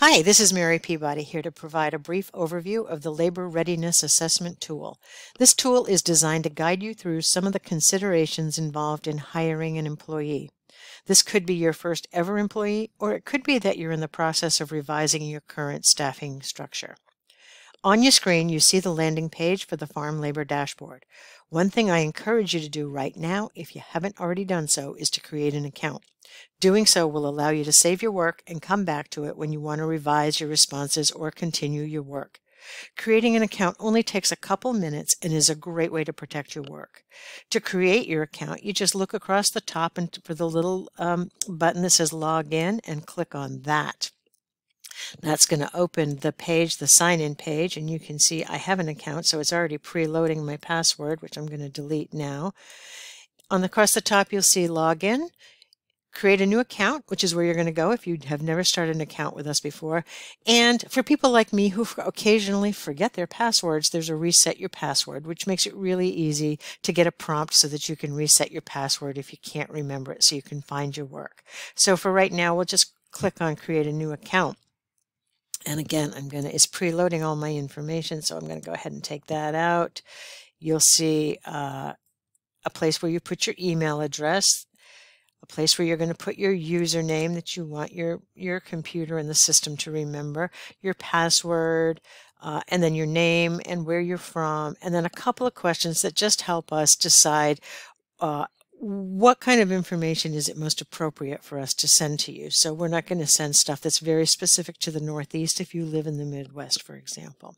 Hi, this is Mary Peabody here to provide a brief overview of the Labor Readiness Assessment tool. This tool is designed to guide you through some of the considerations involved in hiring an employee. This could be your first ever employee, or it could be that you're in the process of revising your current staffing structure. On your screen, you see the landing page for the Farm Labor Dashboard. One thing I encourage you to do right now, if you haven't already done so, is to create an account. Doing so will allow you to save your work and come back to it when you want to revise your responses or continue your work. Creating an account only takes a couple minutes and is a great way to protect your work. To create your account, you just look across the top and for the little button that says Log In and click on that. That's going to open the page, the sign-in page, and you can see I have an account, so it's already preloading my password, which I'm going to delete now. Across the top, you'll see Login. Create a new account, which is where you're going to go if you have never started an account with us before. And for people like me who occasionally forget their passwords, there's a reset your password, which makes it really easy to get a prompt so that you can reset your password if you can't remember it so you can find your work. So for right now, we'll just click on create a new account. And again, it's preloading all my information, so I'm going to go ahead and take that out. You'll see a place where you put your email address, a place where you're going to put your username that you want your computer and the system to remember, your password, and then your name and where you're from, and then a couple of questions that just help us decide what kind of information is it most appropriate for us to send to you. So we're not going to send stuff that's very specific to the Northeast if you live in the Midwest, for example.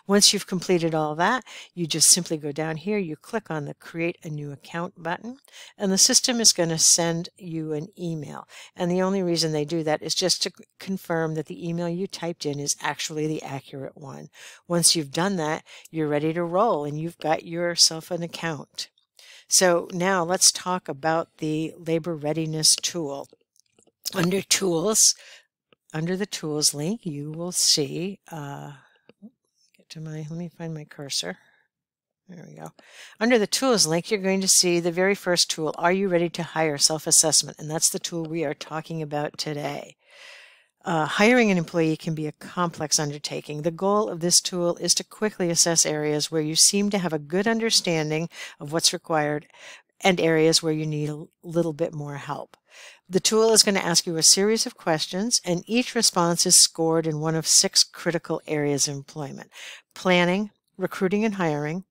Once you've completed all that, you just simply go down here, you click on the Create a New Account button, and the system is going to send you an email. And the only reason they do that is just to confirm that the email you typed in is actually the accurate one. Once you've done that, you're ready to roll and you've got yourself an account. So now let's talk about the Labor Readiness tool. Under Tools, under the Tools link, you will see let me find my cursor. There we go. Under the Tools link, you're going to see the very first tool, Are You Ready to Hire Self-Assessment? And that's the tool we are talking about today. Hiring an employee can be a complex undertaking. The goal of this tool is to quickly assess areas where you seem to have a good understanding of what's required and areas where you need a little bit more help. The tool is going to ask you a series of questions, and each response is scored in one of 6 critical areas of employment: planning, recruiting and hiring,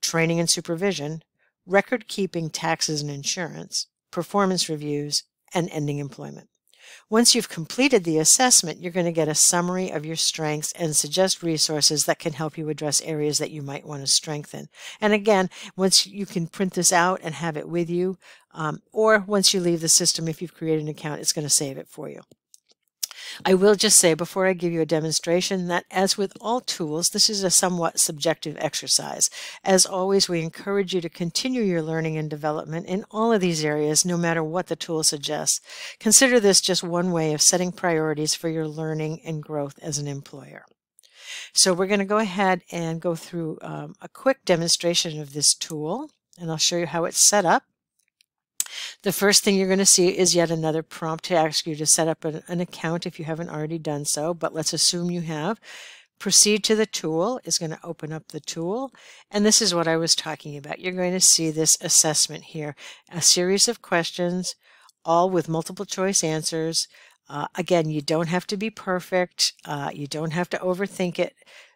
training and supervision, record keeping, taxes and insurance, performance reviews, and ending employment. Once you've completed the assessment, you're going to get a summary of your strengths and suggest resources that can help you address areas that you might want to strengthen. And again, once you can print this out and have it with you, or once you leave the system, if you've created an account, it's going to save it for you. I will just say before I give you a demonstration that, as with all tools, this is a somewhat subjective exercise. As always, we encourage you to continue your learning and development in all of these areas, no matter what the tool suggests. Consider this just one way of setting priorities for your learning and growth as an employer. So we're going to go ahead and go through a quick demonstration of this tool, and I'll show you how it's set up. The first thing you're going to see is yet another prompt to ask you to set up an account if you haven't already done so, but let's assume you have. Proceed to the tool is going to open up the tool, and this is what I was talking about. You're going to see this assessment here, a series of questions, all with multiple choice answers. Again, you don't have to be perfect. You don't have to overthink it.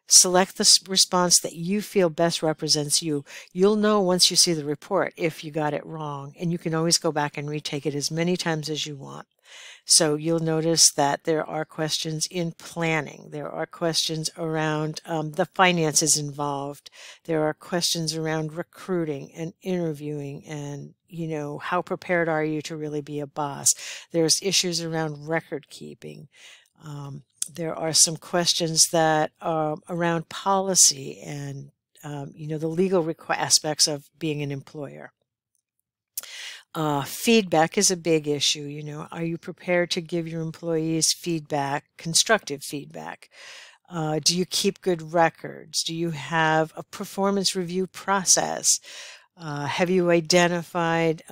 Select the response that you feel best represents you. You'll know once you see the report if you got it wrong, and you can always go back and retake it as many times as you want. So you'll notice that there are questions in planning. There are questions around the finances involved. There are questions around recruiting and interviewing and, how prepared are you to really be a boss? There's issues around record keeping. There are some questions that are around policy and, the legal aspects of being an employer. Feedback is a big issue. Are you prepared to give your employees feedback, constructive feedback? Do you keep good records? Do you have a performance review process? Have you identified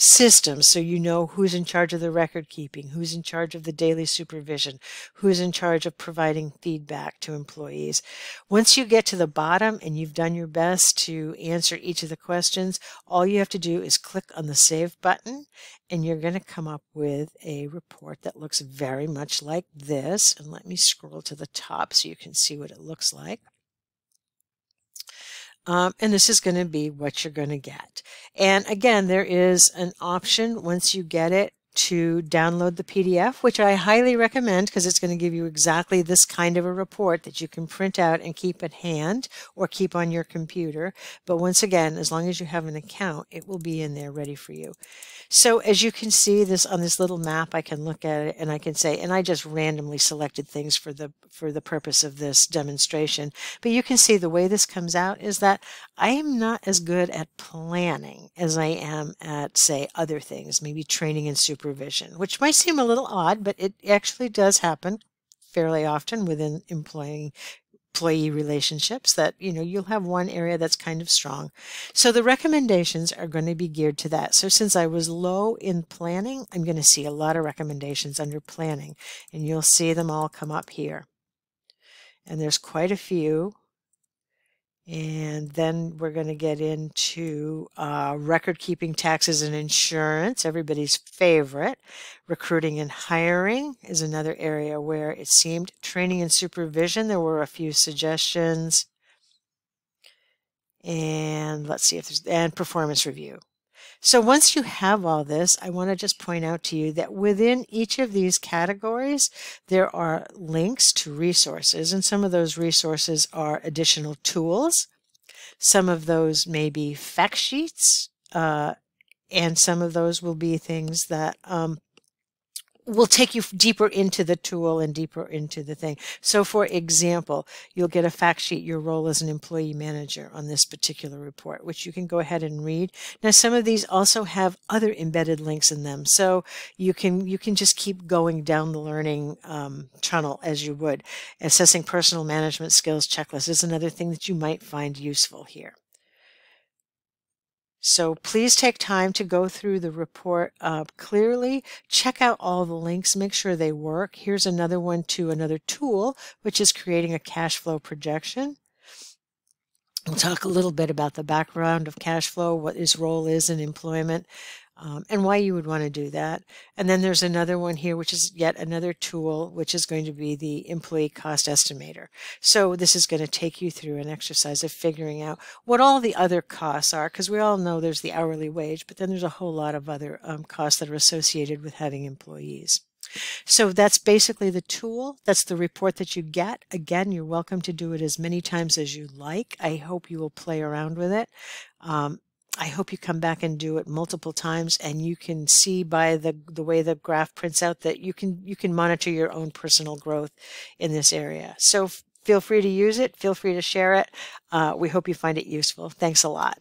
systems, so you know who's in charge of the record keeping, who's in charge of the daily supervision, who's in charge of providing feedback to employees. Once you get to the bottom and you've done your best to answer each of the questions, all you have to do is click on the Save button, and you're going to come up with a report that looks very much like this. And let me scroll to the top so you can see what it looks like. And this is going to be what you're going to get. And again, there is an option once you get it to download the PDF, which I highly recommend because it's going to give you exactly this kind of a report that you can print out and keep at hand or keep on your computer. But once again, as long as you have an account, it will be in there ready for you. So as you can see this on this little map, I can look at it and I can say, and I just randomly selected things for the purpose of this demonstration. But you can see the way this comes out is that I am not as good at planning as I am at, say, other things, maybe training and supervision, which might seem a little odd, but it actually does happen fairly often within employee relationships that, you'll have one area that's kind of strong. So the recommendations are going to be geared to that. So since I was low in planning, I'm going to see a lot of recommendations under planning, and you'll see them all come up here. And there's quite a few. And then we're going to get into record keeping, taxes, and insurance, everybody's favorite. Recruiting and hiring is another area where it seemed. Training and supervision, there were a few suggestions. And let's see if there's, and performance review. So once you have all this, I want to just point out to you that within each of these categories, there are links to resources, and some of those resources are additional tools. Some of those may be fact sheets, and some of those will be things that will take you deeper into the tool and deeper into the thing. So for example, you'll get a fact sheet, your role as an employee manager on this particular report, which you can go ahead and read. Now, some of these also have other embedded links in them. So you can just keep going down the learning tunnel as you would. Assessing personal management skills checklist is another thing that you might find useful here. So please take time to go through the report clearly. Check out all the links, make sure they work. Here's another one to another tool, which is creating a cash flow projection. We'll talk a little bit about the background of cash flow, what his role is in employment, and why you would want to do that. And then there's another one here, which is yet another tool, which is going to be the employee cost estimator. So this is going to take you through an exercise of figuring out what all the other costs are, because we all know there's the hourly wage, but then there's a whole lot of other costs that are associated with having employees. So that's basically the tool. That's the report that you get. Again, you're welcome to do it as many times as you like. I hope you will play around with it. I hope you come back and do it multiple times, and you can see by the way the graph prints out that you can monitor your own personal growth in this area. So feel free to use it. Feel free to share it. We hope you find it useful. Thanks a lot.